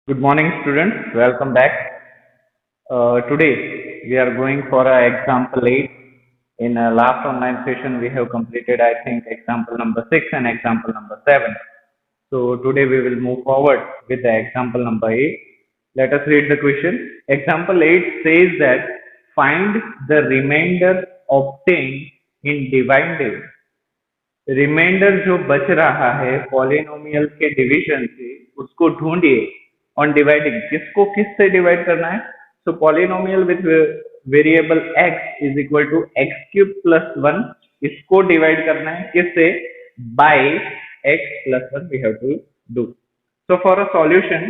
Good morning, students. Welcome back. Today we are going for example 8. In last online session, we have completed, I think, example number 6 and example number 7. So today we will move forward with the example number 8. Let us read the question. Example 8 says that find the remainder obtained in divided. Remainder जो बच रहा है polynomial के division से उसको ढूंढिए on dividing किसको किस से डिवाइड करना है so polynomial with variable x is equal to x cube plus one इसको डिवाइड करना है किससे by x plus one we have to do so for a solution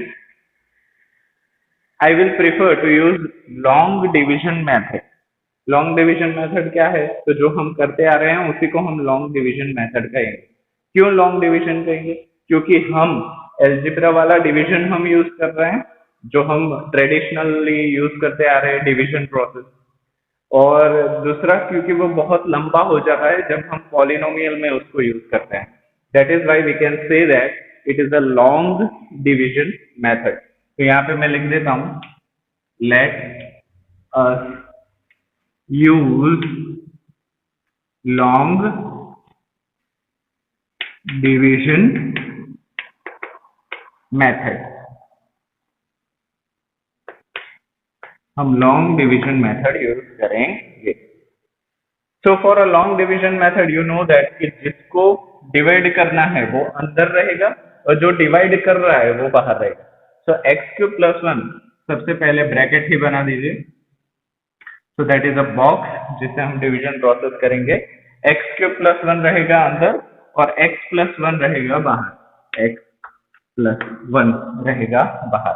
I will prefer to use long division method long division method क्या है तो जो हम करते आ रहे हैं उसी को हम लॉन्ग डिवीजन मेथड कहेंगे क्यों लॉन्ग डिवीजन कहेंगे क्योंकि हम एल्जेब्रा वाला डिवीजन हम यूज कर रहे हैं जो हम ट्रेडिशनली यूज करते आ रहे हैं डिवीजन प्रोसेस और दूसरा क्योंकि वो बहुत लंबा हो जाता है जब हम पॉलिनोमियल में उसको यूज करते हैं that is why we can say that it is a long division method तो यहाँ पे मैं लिख देता हूं let us use long division method हम लॉन्ग डिवीजन मेथड यूज करेंगे so for a long division method you know that कि जिसको डिवाइड करना है वो अंदर रहेगा और जो डिवाइड कर रहा है वो बाहर रहेगा सो एक्स क्यूब प्लस वन सबसे पहले ब्रैकेट ही बना दीजिए so that is a box जिससे हम डिवीजन प्रोसेस करेंगे एक्स क्यूब प्लस वन रहेगा अंदर और एक्स प्लस वन रहेगा बाहर एक्स प्लस वन रहेगा बाहर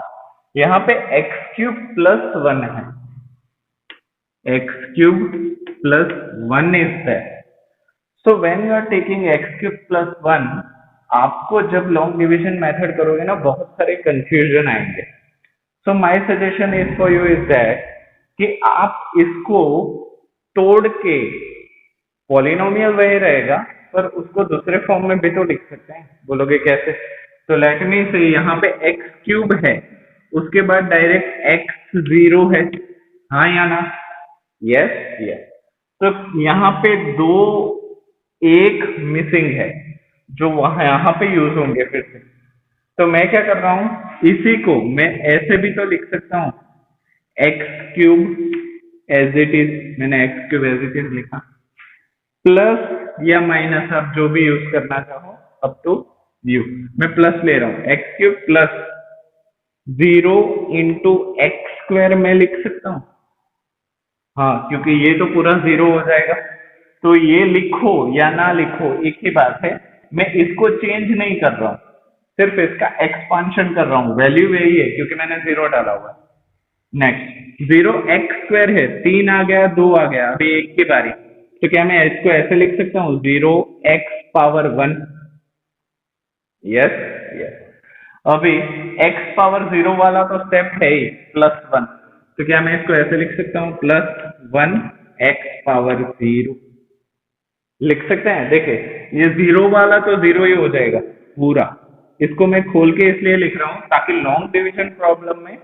यहाँ पे एक्स क्यूब प्लस वन है x cube plus one is that so when you are taking x cube plus one आपको जब लॉन्ग डिवीजन मेथड करोगे ना बहुत सारे कंफ्यूजन आएंगे so my suggestion is for you is that कि आप इसको तोड़ के पॉलिनोमियल वही रहेगा पर उसको दूसरे फॉर्म में भी तो लिख सकते हैं बोलोगे कैसे तो लेट मी से यहाँ पे एक्स क्यूब है उसके बाद डायरेक्ट एक्स जीरो है हाँ या ना यस यस तो यहाँ पे दो एक मिसिंग है जो वहां यहाँ पे यूज होंगे फिर से तो मैं क्या कर रहा हूं इसी को मैं ऐसे भी तो लिख सकता हूं x cube as it is मैंने x cube as it is लिखा प्लस या माइनस आप जो भी यूज करना चाहो अप टू यू मैं प्लस ले रहा हूं x cube plus zero into x square में लिख सकता हूं हाँ क्योंकि ये तो पूरा जीरो हो जाएगा तो ये लिखो या ना लिखो एक ही बात है मैं इसको चेंज नहीं कर रहा हूं सिर्फ इसका एक्सपांशन कर रहा हूं वैल्यू यही है क्योंकि मैंने जीरो डाला हुआ है नेक्स्ट जीरो एक्स स्क्वायर है तीन आ गया दो आ गया अभी एक की बारी तो क्या मैं इसको ऐसे लिख सकता हूँ zero x power one yes yes अभी एक्स पावर जीरो वाला तो स्टेप है ही प्लस वन तो क्या मैं इसको ऐसे लिख सकता हूँ plus one x power zero लिख सकते हैं देखिए ये जीरो वाला तो जीरो ही हो जाएगा पूरा इसको मैं खोल के इसलिए लिख रहा हूँ ताकि लॉन्ग डिवीजन प्रॉब्लम में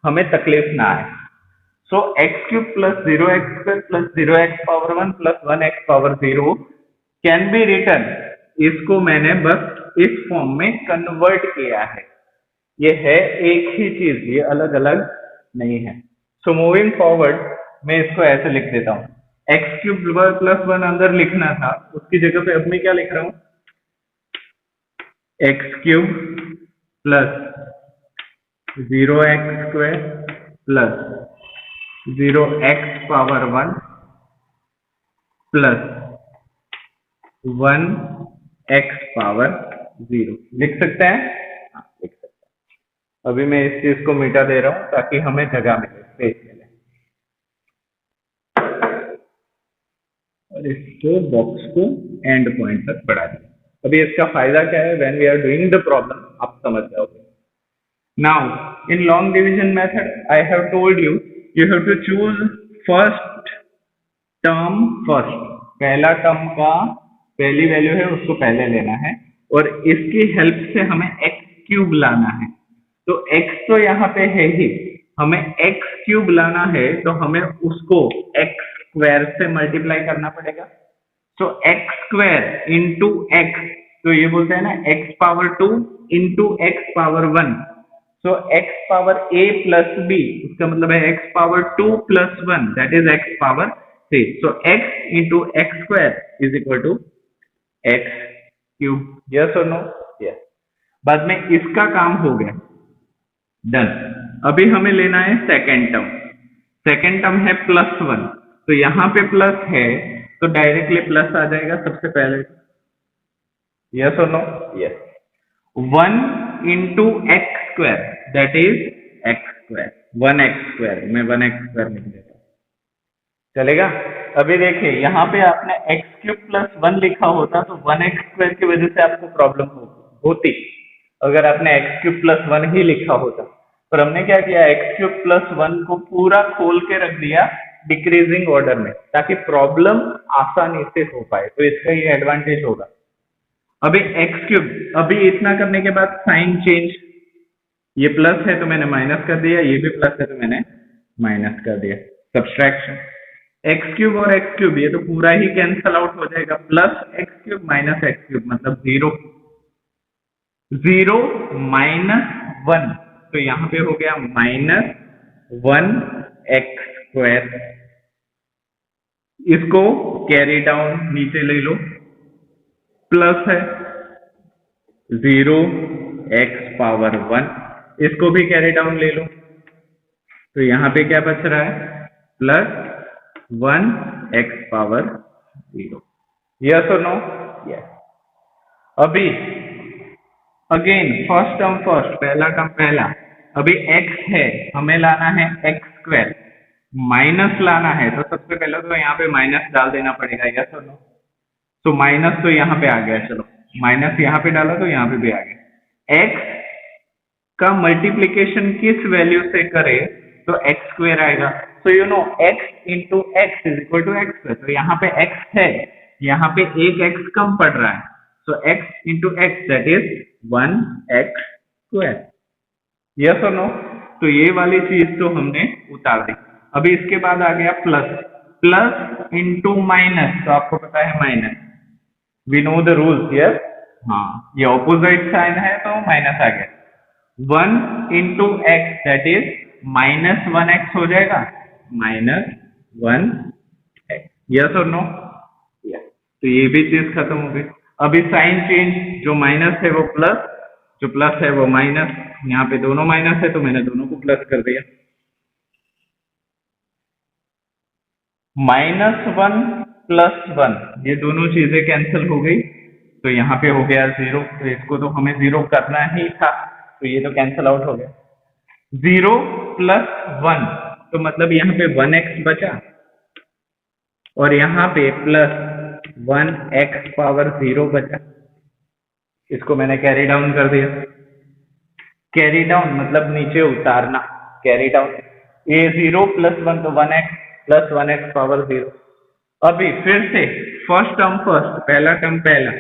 हमें तकलीफ ना आए so x cube plus zero x square plus zero x power one plus one x power zero can be written इसको मैंने बस इस फॉर्म में कन्वर्ट किया है ये है एक ही चीज ये अलग अलग नहीं है सो मूविंग फॉरवर्ड मैं इसको ऐसे लिख देता हूँ एक्स क्यूब प्लस वन अंदर लिखना था उसकी जगह पे अब मैं क्या लिख रहा हूँ x cube plus zero x square plus zero x power one plus one x power zero लिख सकते हैं लिख सकते हैं अभी मैं इस चीज को मिटा दे रहा हूं ताकि हमें जगह मिले स्पेस मिले और इसको बॉक्स को एंड पॉइंट तक बढ़ा दिया अभी इसका फायदा क्या है when we are doing the problem आप समझ जाओगे Now, in long division method, I have told you, you have to choose first term first. पहला टर्म का पहली वैल्यू है उसको पहले लेना है और इसकी हेल्प से हमें एक्स क्यूब लाना है तो x तो यहाँ पे है ही, हमें x क्यूब लाना है तो हमें उसको x स्क्वायर से मल्टीप्लाई करना पड़ेगा। तो x स्क्वायर इंटू x, तो ये बोलते हैं ना x power 2 into x power 1। So x power a plus b, इसका मतलब है x power 2 plus 1, that is x power 3। So x into x square is equal to x cube. Yes और no? Yes. बाद में इसका काम हो गया, डन। अभी हमें लेना है सेकेंड टर्म। सेकेंड टर्म है +1, तो यहाँ पे प्लस है तो डायरेक्टली प्लस आ जाएगा सबसे पहले। यस और no? Yes. 1 into x square that is x square, 1x square, मैं 1x स्क्वायर लिख देता हूँ, चलेगा? अभी देखिए यहाँ पे आपने x क्यूब प्लस 1 लिखा होता तो 1x स्क्वायर की वजह से आपको प्रॉब्लम होती अगर आपने x क्यूब प्लस 1 ही लिखा होता। पर हमने क्या किया, x क्यूब प्लस 1 को पूरा खोल के रख दिया डिक्रीजिंग ऑर्डर में, ताकि प्रॉब्लम आसानी से हो पाए। तो इसका ये एडवांटेज होगा। अभी x क्यूब, अभी इतना करने के बाद साइन चेंज, ये प्लस है तो मैंने माइनस कर दिया, ये भी प्लस है तो मैंने माइनस कर दिया, सब्सट्रैक्शन। एक्स क्यूब और एक्स क्यूब ये तो पूरा ही कैंसल आउट हो जाएगा, plus x cube minus x cube मतलब 0, 0 माइनस 1, तो यहाँ पे हो गया -1x स्क्वायर। इसको कैरी डाउन नीचे ले लो, प्लस है 0x पावर 1, इसको भी कैरी डाउन ले लो, तो यहाँ पे क्या बच रहा है, +1x पावर 0। यस और नो? यस। अभी अगेन फर्स्ट टर्म फर्स्ट, पहला टर्म पहला। अभी x है, हमें लाना है x स्क्वायर, माइनस लाना है तो सबसे पहले तो यहाँ पे माइनस डाल देना पड़ेगा। यस और नो? तो माइनस तो यहाँ पे आ गया, चलो माइनस यहाँ पे डाला तो यहाँ पे भी आ गया। x का मल्टीप्लीकेशन किस वैल्यू से करे तो x स्क्वायर आएगा। तो you know x into x is equal to x square, तो यहाँ पे x है, यहाँ पे एक x कम पड़ रहा है, so x into x that is 1x square. Yes और नो? तो ये वाली चीज तो हमने उतार दी। अभी इसके बाद आ गया प्लस, प्लस इंटू माइनस, तो आपको पता है minus, we know the rules. Yes, हाँ, ये ऑपोजिट साइन है तो माइनस आ गया। 1 into x that is -1x हो जाएगा, -1x। यस और नो? यस। तो ये भी चीज खत्म हो गई। अभी साइन चेंज, जो माइनस है वो प्लस, जो प्लस है वो माइनस, यहाँ पे दोनों माइनस है तो मैंने दोनों को प्लस कर दिया। -1 + 1, ये दोनों चीजें कैंसिल हो गई, तो यहाँ पे हो गया 0, तो इसको तो हमें 0 करना ही था, तो ये तो कैंसिल आउट हो गया। 0 + 1, तो मतलब यहाँ पे 1x बचा, और यहाँ पे +1x पावर 0 बचा, इसको मैंने कैरी डाउन कर दिया। कैरी डाउन मतलब नीचे उतारना, कैरी डाउन। ये 0 + 1 तो 1x + 1x पावर 0। अभी फिर से फर्स्ट टर्म फर्स्ट, पहला टर्म पहला,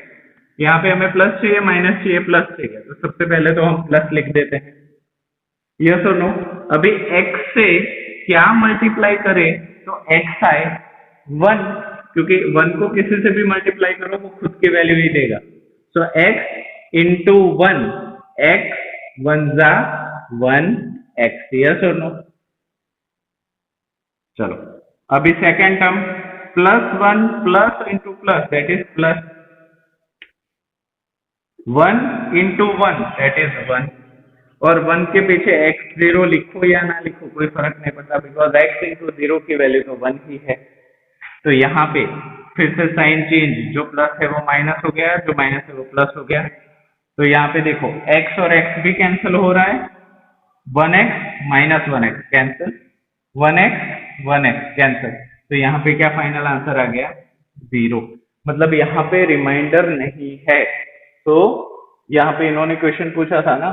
यहाँ पे हमें प्लस चाहिए, माइनस चाहिए, प्लस चाहिए, तो सबसे पहले तो हम प्लस लिख देते हैं। यस और नो? अभी x से क्या मल्टीप्लाई करें तो x आए 1, क्योंकि 1 को किसी से भी मल्टीप्लाई करो वो खुद की वैल्यू ही देगा। सो x इंटू 1, x 1 जा 1x। यस और नो? चलो अभी second term, +1 plus into plus that is plus, 1 into 1 that is 1, और 1 के पीछे x0 लिखो या ना लिखो कोई फर्क नहीं पड़ता, बिकॉज x इंटू 0 की वैल्यू तो 1 ही है। तो यहाँ पे फिर से साइन चेंज, जो प्लस है वो माइनस हो गया, जो माइनस है वो प्लस हो गया। तो यहाँ पे देखो x और x भी कैंसिल हो रहा है, 1x minus 1x cancel, 1x 1x cancel, तो यहाँ पे क्या फाइनल आंसर आ गया, 0। मतलब यहाँ पे रिमाइंडर नहीं है। तो यहाँ पे इन्होंने क्वेश्चन पूछा था ना,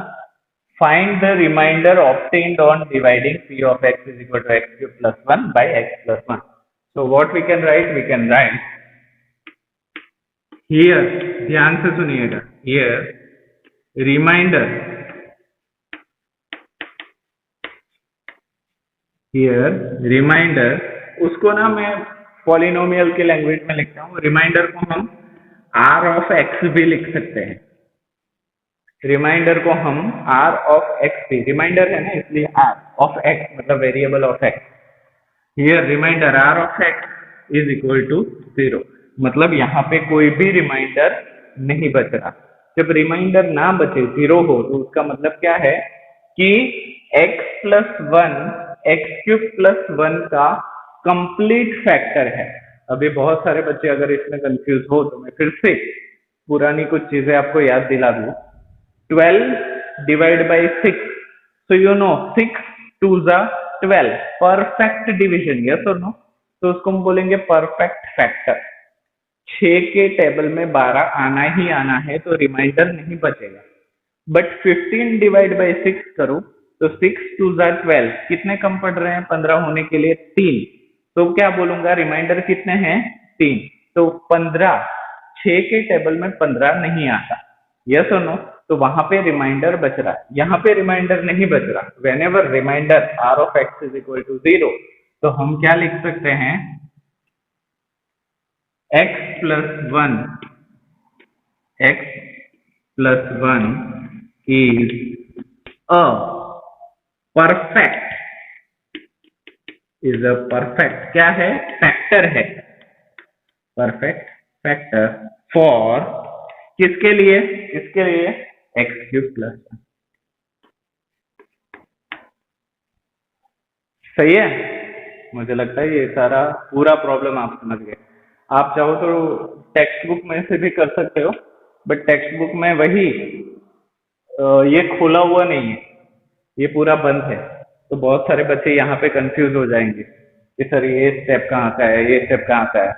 find the remainder obtained on dividing p of x is equal to x cube plus 1 by x plus 1. So what we can write here, ध्यान से सुनिएगा, here रिमाइंडर हियर रिमाइंडर, उसको ना मैं पॉलिनोमियल के लैंग्वेज में लिखता हूँ, रिमाइंडर को हम आर ऑफ एक्स भी लिख सकते हैं। रिमाइंडर को हम आर ऑफ एक्स भी, रिमाइंडर है ना इसलिए आर ऑफ एक्स मतलब variable of x. Here remainder r of x is equal to 0, मतलब यहाँ पे कोई भी रिमाइंडर नहीं बच रहा। जब रिमाइंडर ना बचे 0 हो तो उसका मतलब क्या है कि x plus 1 x cube plus 1 का कंप्लीट फैक्टर है। अभी बहुत सारे बच्चे अगर इसमें कंफ्यूज हो तो मैं फिर से पुरानी कुछ चीजें आपको याद दिला दूं। 12 divide by 6, so you know 6 2s are 12, perfect division, yes और नो, तो उसको हम बोलेंगे परफेक्ट फैक्टर। 6 के टेबल में 12 आना ही आना है तो रिमाइंडर नहीं बचेगा। बट 15 डिवाइड बाई 6 करो तो 6 2s are 12, कितने कम पड़ रहे हैं 15 होने के लिए 3, तो क्या बोलूंगा रिमाइंडर कितने हैं 3, तो 15, 6 के टेबल में 15 नहीं आता, यस और नो, तो वहां पे रिमाइंडर बच रहा है, यहाँ पे रिमाइंडर नहीं बच रहा। Whenever remainder r of x is equal to 0, तो हम क्या लिख सकते हैं x plus 1, x plus 1 is a perfect, is a perfect क्या है फैक्टर है, परफेक्ट फैक्टर फॉर किसके लिए, किसके लिए एक्स क्यूब प्लस 1। सही है, मुझे लगता है ये सारा पूरा प्रॉब्लम आप समझ गए। आप चाहो तो टेक्स्ट बुक में से भी कर सकते हो, बट टेक्स्ट बुक में वही ये खोला हुआ नहीं है, ये पूरा बंद है, तो बहुत सारे बच्चे यहाँ पे कंफ्यूज हो जाएंगे कि सर ये स्टेप कहाँ का है, ये स्टेप कहाँ का है।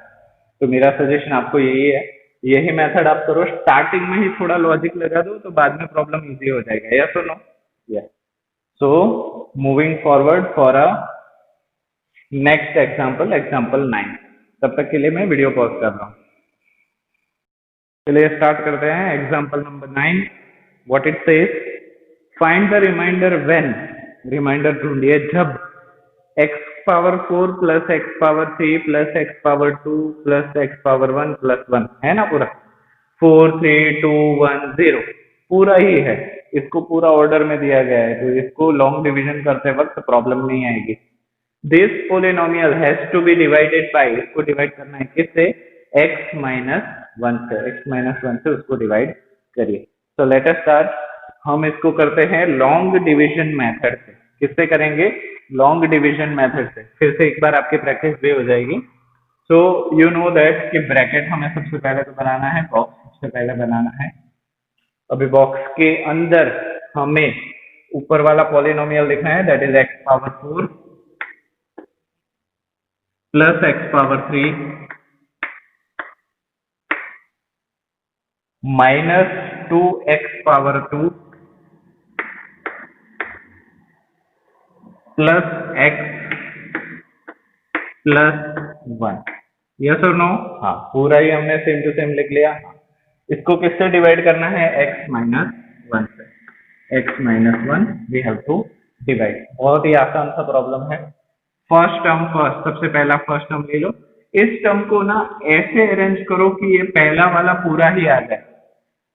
तो मेरा सजेशन आपको यही है, यही मेथड आप करो, स्टार्टिंग में ही थोड़ा लॉजिक लगा दो तो बाद में प्रॉब्लम इजी हो जाएगा, यस और no, yes. So moving forward for a next example, example 9, तब तक के लिए मैं वीडियो पॉज कर रहा हूँ। चलिए स्टार्ट करते हैं example number 9। What it says, find the remainder when, remainder ढूंढिए जब x power 4 plus x power 3 plus x power 2 plus x power 1 plus 1 है ना, पूरा 4 3 2 1 0 पूरा ही है, इसको पूरा ऑर्डर में दिया गया है तो इसको लॉन्ग डिवीजन करते वक्त प्रॉब्लम नहीं आएगी। This polynomial has to be divided by, इसको डिवाइड करना है किससे, x माइनस 1 से, x माइनस 1 से उसको डिवाइड करिए। तो लेट अस स्टार्ट, हम इसको करते हैं लॉन्ग डिवीजन मेथड से। किससे करेंगे, लॉन्ग डिवीजन मेथड से। फिर से एक बार आपकी प्रैक्टिस भी हो जाएगी। सो यू नो दैट कि ब्रैकेट हमें सबसे पहले तो बनाना है, बॉक्स सबसे पहले बनाना है। अभी बॉक्स के अंदर हमें ऊपर वाला पॉलिनोमियल लिखना है, that is x power 4 plus x power 3 minus 2 x power 2 plus x plus 1, yes और नो, हाँ पूरा ही हमने सेम टू सेम लिख लिया। इसको किससे डिवाइड करना है, x माइनस 1 से, x minus 1 we have to divide. बहुत ही आसान सा प्रॉब्लम है। फर्स्ट टर्म फर्स्ट, सबसे पहला फर्स्ट टर्म ले लो, इस टर्म को ना ऐसे अरेंज करो कि ये पहला वाला पूरा ही आ जाए।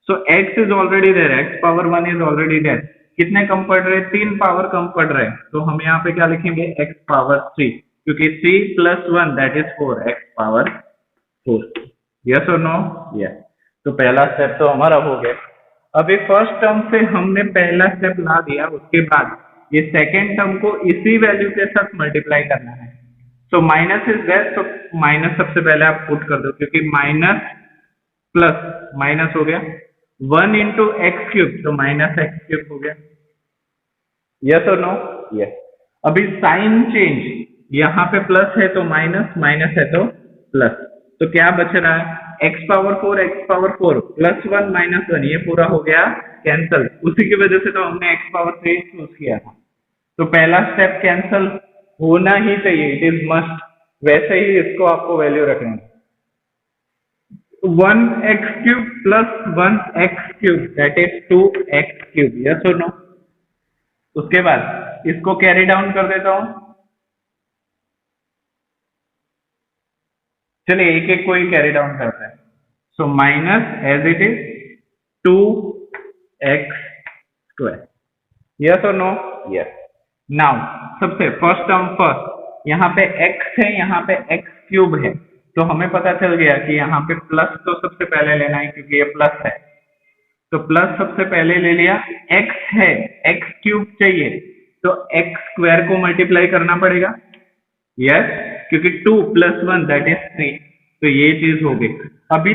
So x is already there, x power 1 is already there, कितने कम पड़ रहे हैं, 3 पावर कम पड़ रहे हैं, तो हम यहाँ पे क्या लिखेंगे x पावर 3, क्योंकि 3 plus 1 that is 4, x power 4, yes और नो, यस। तो पहला स्टेप तो हमारा हो गया। अभी फर्स्ट टर्म से हमने पहला स्टेप ला दिया, उसके बाद ये सेकेंड टर्म को इसी वैल्यू के साथ मल्टीप्लाई करना है। तो माइनस इज बेस्ट, तो माइनस सबसे पहले आप पुट कर दो, क्योंकि माइनस प्लस माइनस हो गया, 1 इंटू एक्स क्यूब तो माइनस एक्स क्यूब हो गया, यस और नो, यस। अभी साइन चेंज, यहाँ पे प्लस है तो माइनस, माइनस है तो प्लस, तो क्या बच रहा है, x power 4 x power 4 plus 1 minus 1, ये पूरा हो गया कैंसल। उसी की वजह से तो हमने x पावर 3 चूज किया था। तो पहला स्टेप कैंसल होना ही चाहिए, इट इज मस्ट। वैसे ही इसको आपको वैल्यू रखना है, 1x cube plus 1x cube that is 2x cube, yes और नो। उसके बाद इसको कैरी डाउन कर देता हूं, चलिए एक एक कोई कैरी डाउन करता है। So minus as it is 2x²। Yes और नो? यस। नाउ सबसे फर्स्ट टर्म फर्स्ट, यहाँ पे x है, यहाँ पे x³ है, तो हमें पता चल गया कि यहाँ पे प्लस तो सबसे पहले लेना है क्योंकि ये प्लस है, तो प्लस सबसे पहले ले लिया। x है, x³ चाहिए, तो x² को मल्टीप्लाई करना पड़ेगा। यस, क्योंकि 2 + 1 दैट इज 3, तो ये चीज हो गई। अभी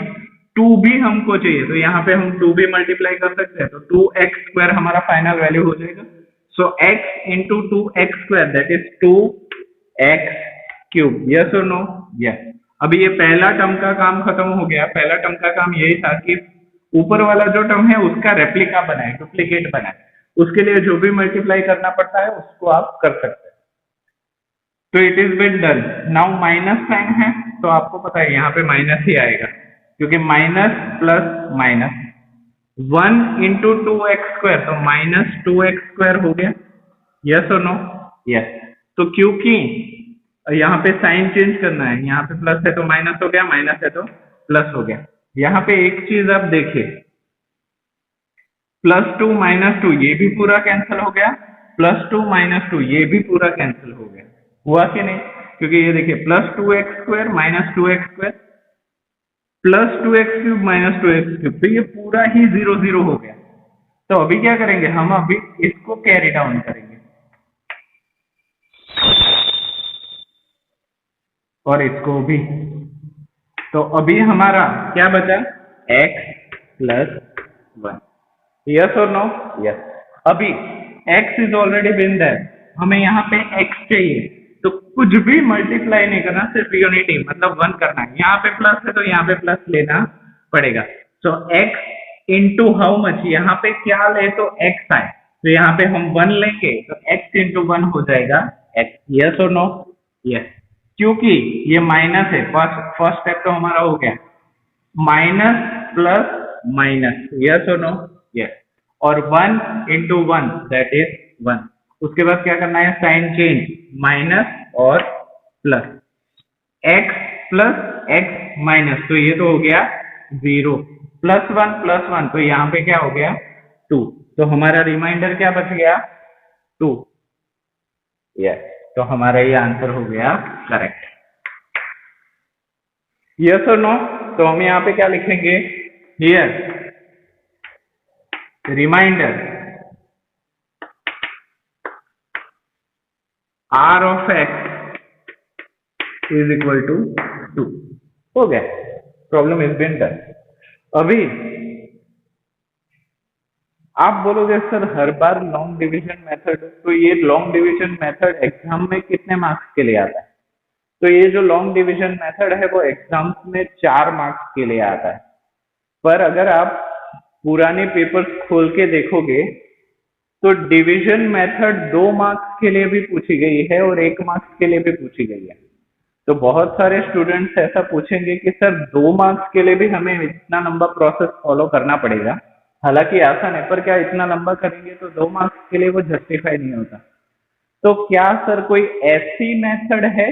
2 भी हमको चाहिए, तो यहाँ पे हम 2 भी मल्टीप्लाई कर सकते हैं, तो 2x² हमारा फाइनल वैल्यू हो जाएगा। सो x into 2x² that is 2x³। Yes और नो? यस। अभी ये पहला टर्म का काम खत्म हो गया। पहला टर्म का काम यही था कि ऊपर वाला जो टर्म है उसका रेप्लिका बनाए, डुप्लीकेट बनाए। उसके लिए जो भी मल्टीप्लाई करना पड़ता है उसको आप कर सकते हैं। तो it is been done. Now minus sign है, तो आपको पता है यहाँ पे माइनस ही आएगा, क्योंकि minus plus minus 1 into 2x², तो -2x² हो गया। यस और नो? यस। तो क्योंकि यहाँ पे साइन चेंज करना है, यहाँ पे प्लस है तो माइनस हो गया, माइनस है तो प्लस हो गया। यहाँ पे एक चीज आप देखिए, +2 -2 ये भी पूरा कैंसिल हो गया, +2 -2 ये भी पूरा कैंसिल हो गया। हुआ कि नहीं? क्योंकि ये देखिए +2x² -2x² +2x³ -2x³, तो ये पूरा ही 0 0 हो गया। तो अभी क्या करेंगे हम? अभी इसको कैरी डाउन करेंगे और इसको भी। तो अभी हमारा क्या बचा? x+1। यस और नो? यस। अभी x is already been there, हमें यहाँ पे x चाहिए, तो कुछ भी मल्टीप्लाई नहीं करना, सिर्फ यूनिटी मतलब 1 करना है। यहाँ पे प्लस है तो यहाँ पे प्लस लेना पड़ेगा। सो x इंटू हाउ मच, यहाँ पे क्या ले तो x आए, तो यहाँ पे हम 1 लेंगे तो x इंटू 1 हो जाएगा x। यस और नो? यस। क्योंकि ये माइनस है, फर्स्ट स्टेप तो हमारा हो गया, माइनस प्लस माइनस। यस और नो? यस। और 1 इंटू 1 दैट इज 1। उसके बाद क्या करना है? साइन चेंज, माइनस और plus, x plus x minus, तो ये तो हो गया 0, +1 तो यहाँ पे क्या हो गया? 2। तो हमारा रिमाइंडर क्या बच गया? 2। यस। तो हमारा ये आंसर हो गया करेक्ट। यस और नो? तो हम यहाँ पे क्या लिखेंगे? Here remainder r of x is equal to 2। हो गया, प्रॉब्लम इज बीन डन। अभी आप बोलोगे सर हर बार लॉन्ग डिवीजन मेथड, तो ये लॉन्ग डिवीजन मेथड एग्जाम में कितने मार्क्स के लिए आता है? तो ये जो लॉन्ग डिवीजन मेथड है वो एग्जाम्स में 4 मार्क्स के लिए आता है। पर अगर आप पुराने पेपर्स खोल के देखोगे तो डिवीजन मेथड 2 मार्क्स के लिए भी पूछी गई है और 1 मार्क्स के लिए भी पूछी गई है। तो बहुत सारे स्टूडेंट्स ऐसा पूछेंगे कि सर 2 मार्क्स के लिए भी हमें इतना लंबा प्रोसेस फॉलो करना पड़ेगा। हालांकि आसान है, पर क्या इतना लंबा करेंगे तो 2 मार्क्स के लिए वो जस्टिफाई नहीं होता। तो क्या सर कोई ऐसी मेथड है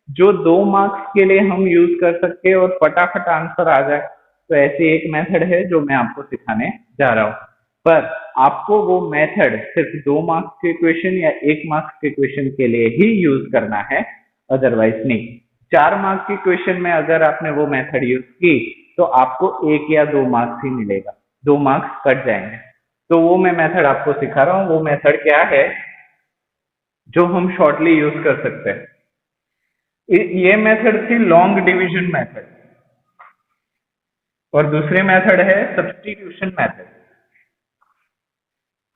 जो 2 मार्क्स के लिए हम यूज कर सकते हैं और फटाफट आंसर आ जाए? तो ऐसी एक मेथड है जो मैं आपको सिखाने जा रहा हूँ, पर आपको वो मेथड सिर्फ 2 मार्क्स के क्वेश्चन या 1 मार्क्स के क्वेश्चन के लिए ही यूज करना है, अदरवाइज नहीं। 4 मार्क्स के क्वेश्चन में अगर आपने वो मेथड यूज की तो आपको 1 या 2 मार्क्स ही मिलेगा, 2 मार्क्स कट जाएंगे। तो वो मैं मेथड आपको सिखा रहा हूँ। वो मेथड क्या है जो हम शॉर्टली यूज कर सकते हैं? ये मेथड थी लॉन्ग डिवीजन मेथड, और दूसरी मेथड है सब्स्टिट्यूशन मेथड।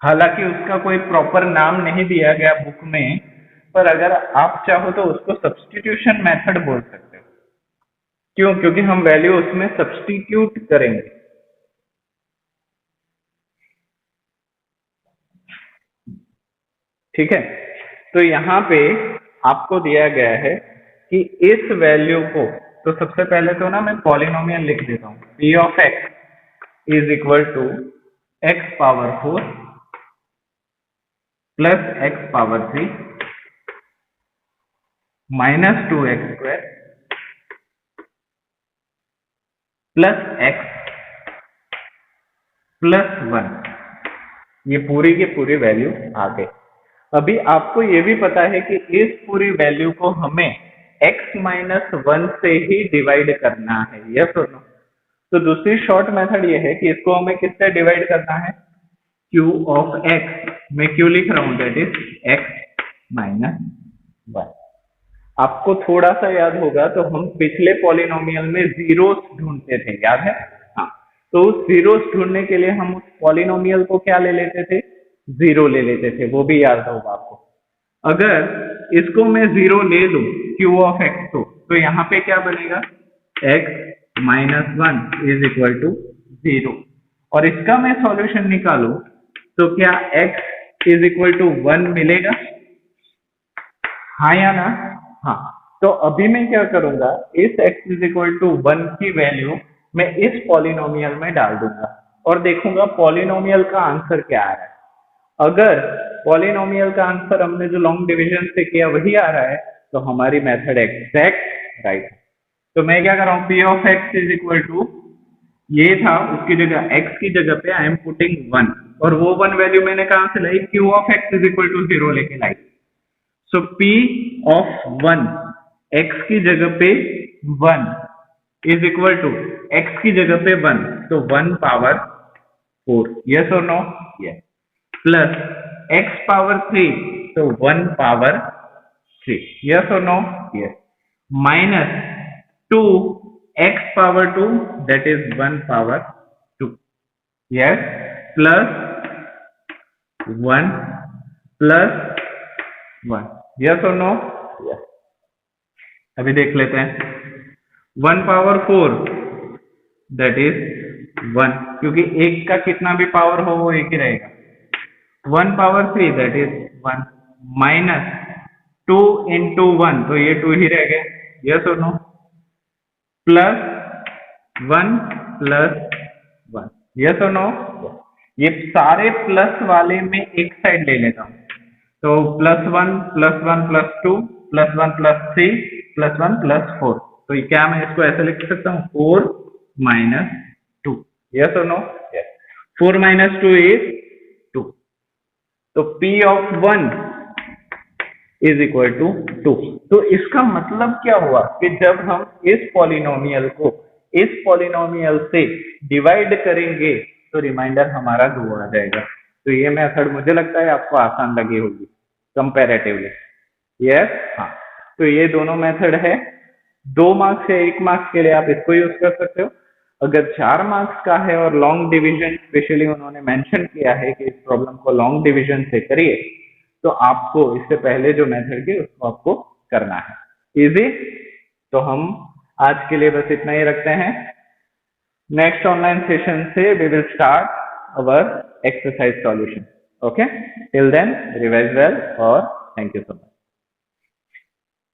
हालांकि उसका कोई प्रॉपर नाम नहीं दिया गया बुक में, पर अगर आप चाहो तो उसको सब्स्टिट्यूशन मेथड बोल सकते हो। क्यों? क्योंकि हम वैल्यू उसमें सब्स्टिट्यूट करेंगे। ठीक है, तो यहाँ पे आपको दिया गया है कि इस वैल्यू को, तो सबसे पहले तो ना मैं पॉलिनोमियल लिख देता हूँ, p of x is equal to x⁴ plus x⁴ -2x² plus x plus 1, ये पूरी की पूरी वैल्यू आ गई। अभी आपको ये भी पता है कि इस पूरी वैल्यू को हमें x माइनस 1 से ही डिवाइड करना है, यस और नो। तो दूसरी शॉर्ट मेथड ये है कि इसको हमें किससे डिवाइड करना है, q ऑफ x, मैं q लिख रहा हूं, दैट इज x माइनस 1। आपको थोड़ा सा याद होगा तो हम पिछले पॉलिनोमियल में जीरोस ढूंढते थे, याद है? हाँ, तो उस जीरोस ढूंढने के लिए हम उस पॉलिनोमियल को क्या ले लेते थे, जीरो ले लेते थे, वो भी याद होगा आपको। अगर इसको मैं जीरो ले लूं q ऑफ x को, तो यहाँ पे क्या बनेगा, x minus 1 is equal to 0। और इसका मैं सॉल्यूशन निकालू तो क्या x इज इक्वल टू 1 मिलेगा, हाँ या ना? हाँ। तो अभी मैं क्या करूंगा, इस x इज इक्वल टू 1 की वैल्यू मैं इस पॉलिनोमियल में डाल दूंगा और देखूंगा पॉलिनोमियल का आंसर क्या आ रहा है। अगर पॉलिनोमियल का आंसर हमने जो लॉन्ग डिवीजन से किया वही आ रहा है तो हमारी मेथड एग्जैक्ट राइट है। तो मैं क्या कर रहा हूँ, p of x is equal to, ये था, उसकी जगह x की जगह पे आई एम पुटिंग 1, और वो 1 वैल्यू मैंने कहां से लाई, q of x is equal to 0 लेके लाई। सो p ऑफ 1 x की जगह पे 1 इज इक्वल टू x की जगह पे 1, तो 1 पावर 4, यस और no? Yes. Plus x power 3, तो 1 पावर 3, यस और no? Yes. Minus 2 x power 2, that is 1 power 2, yes, plus 1 plus 1, yes और नो? यस। अभी देख लेते हैं, 1 पावर 4 that is 1, क्योंकि एक का कितना भी पावर हो वो एक ही रहेगा। 1 power 3 that is 1, minus 2 into 1, तो ये 2 ही रह गए, यस और नो? प्लस 1 प्लस 1, यस और नो? ये सारे प्लस वाले में एक साइड ले लेता हूं, तो plus 1 plus 1 plus 2 plus 1 plus 3 plus 1 plus 4, तो क्या मैं इसको ऐसे लिख सकता हूँ, 4 माइनस 2, यस और नो? यस। 4 माइनस 2 इज 2, तो p of 1 is equal to 2। तो इसका मतलब क्या हुआ कि जब हम इस पॉलिनोमियल को इस पॉलिनोमियल से डिवाइड करेंगे तो रिमाइंडर हमारा 2 आ जाएगा। तो ये मेथड मुझे लगता है आपको आसान लगी होगी कंपैरेटिवली, यस। हाँ, तो ये दोनों मेथड है, 2 मार्क्स या 1 मार्क्स के लिए आप इसको यूज कर सकते हो। अगर 4 मार्क्स का है और लॉन्ग डिवीजन स्पेशली उन्होंने मेंशन किया है कि इस प्रॉब्लम को लॉन्ग डिवीजन से करिए, तो आपको इससे पहले जो मेथड की उसको आपको करना है। इजी? तो हम आज के लिए बस इतना ही रखते हैं। नेक्स्ट ऑनलाइन सेशन से we will start our exercise solution. Okay, till then revise well और थैंक यू सो मच।